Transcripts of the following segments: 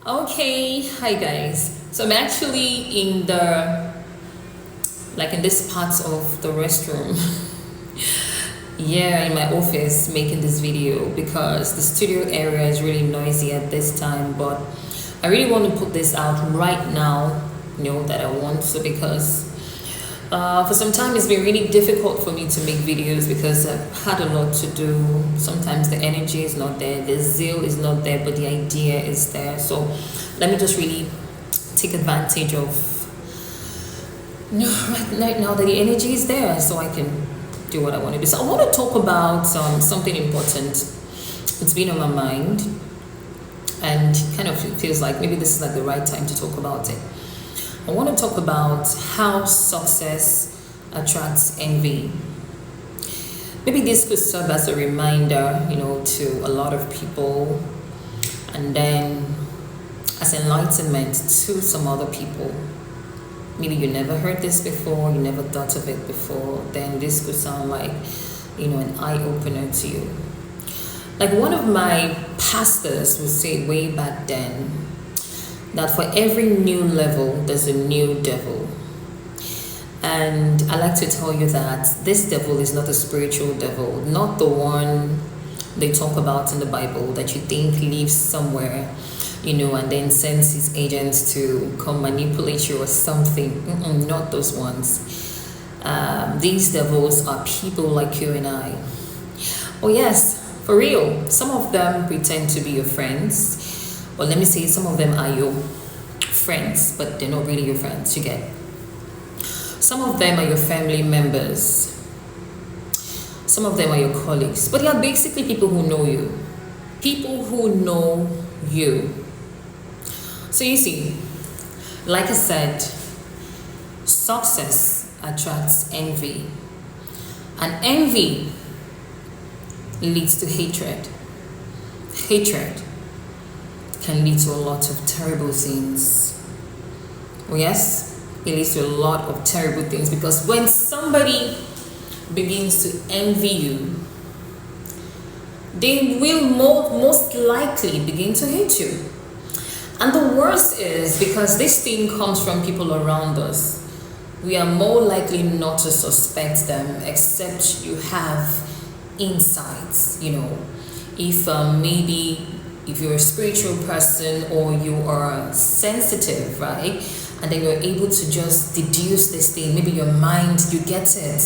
Okay, hi guys. So I'm actually in this part of the restroom. Yeah, in my office making this video because the studio area is really noisy at this time, but I really want to put this out right now, that I want to because for some time it's been really difficult for me to make videos because I've had a lot to do. Sometimes the energy is not there, the zeal is not there, but the idea is there. So let me just really take advantage of right now that the energy is there so I can do what I want to do. So I want to talk about something important. It's been on my mind and kind of feels like maybe this is like the right time to talk about it. I want to talk about how success attracts envy. Maybe this could serve as a reminder, to a lot of people, and then as enlightenment to some other people. Maybe you never heard this before, you never thought of it before, then this could sound like, an eye-opener to you. Like one of my pastors would say way back then, that for every new level, there's a new devil. And I like to tell you that this devil is not a spiritual devil, not the one they talk about in the Bible that you think lives somewhere, and then sends his agents to come manipulate you or something. Not those ones. These devils are people like you and I. Oh yes, for real. Some of them pretend to be your friends. Or let me say some of them are your friends, but they're not really your friends, you get. Some of them are your family members. Some of them are your colleagues. But they are basically people who know you. People who know you. So you see, like I said, success attracts envy. And envy leads to hatred. Hatred can lead to a lot of terrible things. Oh yes, it leads to a lot of terrible things because when somebody begins to envy you, they will most likely begin to hate you. And the worst is because this thing comes from people around us, we are more likely not to suspect them except you have insights, if you're a spiritual person or you are sensitive, right? And then you're able to just deduce this thing, maybe your mind, you get it,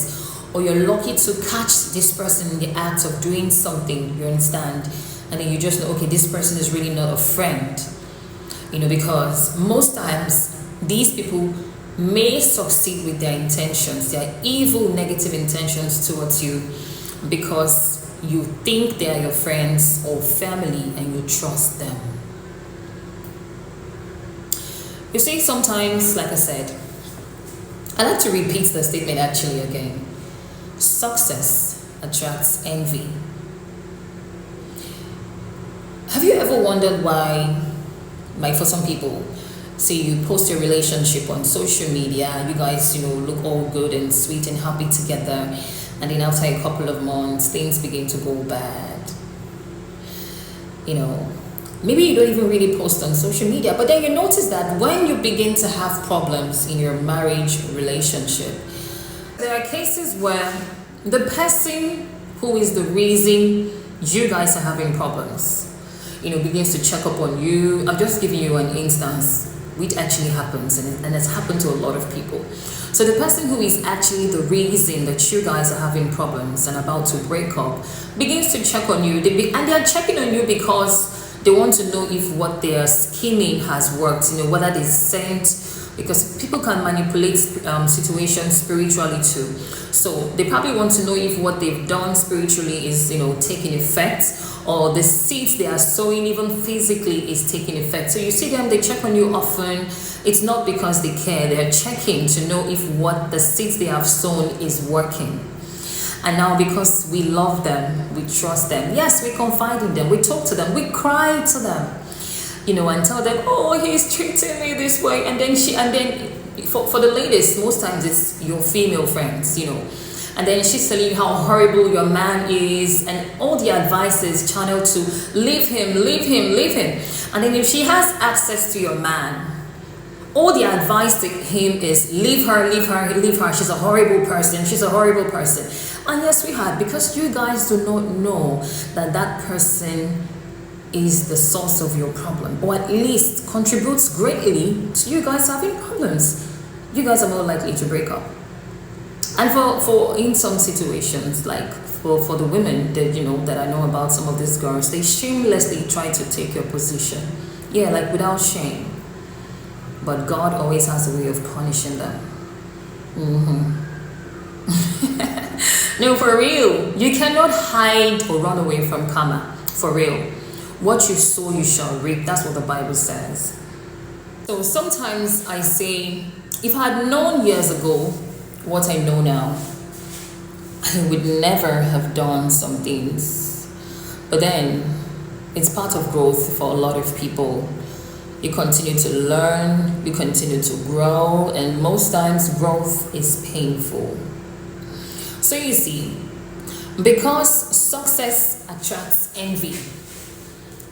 or you're lucky to catch this person in the act of doing something, you understand? And then you just know, okay, this person is really not a friend, because most times these people may succeed with their intentions, their evil, negative intentions towards you because you think they are your friends or family and you trust them. You see, sometimes, like I said, I like to repeat the statement actually again. Success attracts envy. Have you ever wondered why, like for some people, say you post your relationship on social media, you guys, look all good and sweet and happy together, and then after a couple of months, things begin to go bad. Maybe you don't even really post on social media, but then you notice that when you begin to have problems in your marriage relationship, there are cases where the person who is the reason you guys are having problems, begins to check up on you. I'm just giving you an instance which actually happens, and it's happened to a lot of people. So the person who is actually the reason that you guys are having problems and about to break up begins to check on you. And they are checking on you because they want to know if what they are scheming has worked, whether they sent, because people can manipulate situations spiritually too. So they probably want to know if what they've done spiritually is, taking effect, or the seeds they are sowing even physically is taking effect. So you see them, they check on you often. It's not because they care, they're checking to know if what the seeds they have sown is working. And now because we love them, we trust them, yes, we confide in them, we talk to them, we cry to them, and tell them, oh, he's treating me this way. And then for the ladies, most times it's your female friends, and then she's telling you how horrible your man is, and all the advice is channeled to leave him, leave him, leave him. And then if she has access to your man, all the advice to him is leave her, leave her, leave her. She's a horrible person. She's a horrible person. And yes, sweetheart, because you guys do not know that that person is the source of your problem, or at least contributes greatly to you guys having problems, you guys are more likely to break up. And for in some situations, like for the women that that I know about, some of these girls, they shamelessly try to take your position, yeah, like without shame. But God always has a way of punishing them. No, for real, you cannot hide or run away from karma. For real, what you sow you shall reap. That's what the Bible says. So sometimes I say, if I had known years ago what I know now, I would never have done some things. But then it's part of growth for a lot of people. You continue to learn, you continue to grow, and most times growth is painful. So you see, because success attracts envy,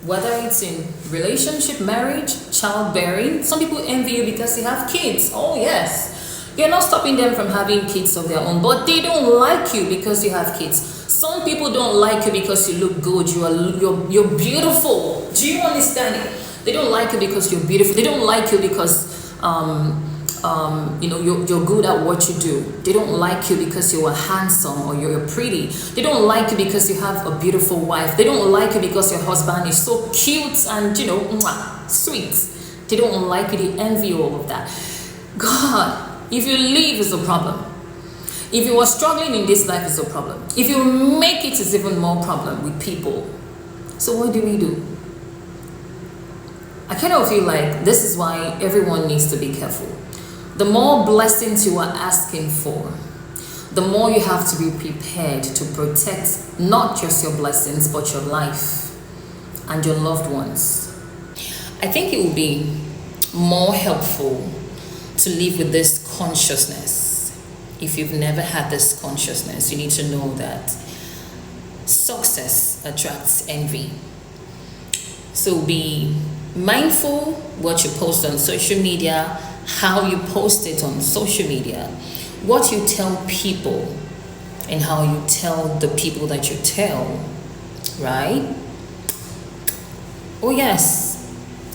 whether it's in relationship, marriage, childbearing, some people envy you because you have kids. Oh yes, you're not stopping them from having kids of their own, but they don't like you because you have kids. Some people don't like you because you look good, you're beautiful. Do you understand it? They don't like you because you're beautiful. They don't like you because you're good at what you do. They don't like you because you are handsome or you're pretty. They don't like you because you have a beautiful wife. They don't like you because your husband is so cute and sweet. They don't like you. They envy all of that. God, if you leave, is a problem. If you are struggling in this life, is a problem. If you make it, is even more problem with people. So what do we do? I kind of feel like this is why everyone needs to be careful. The more blessings you are asking for, the more you have to be prepared to protect not just your blessings, but your life and your loved ones. I think it would be more helpful to live with this consciousness. If you've never had this consciousness, you need to know that success attracts envy. So be mindful what you post on social media, how you post it on social media, what you tell people, and how you tell the people that you tell, right? Oh yes,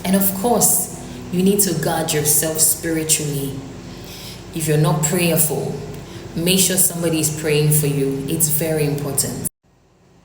and of course, you need to guard yourself spiritually. If you're not prayerful, make sure somebody is praying for you. It's very important.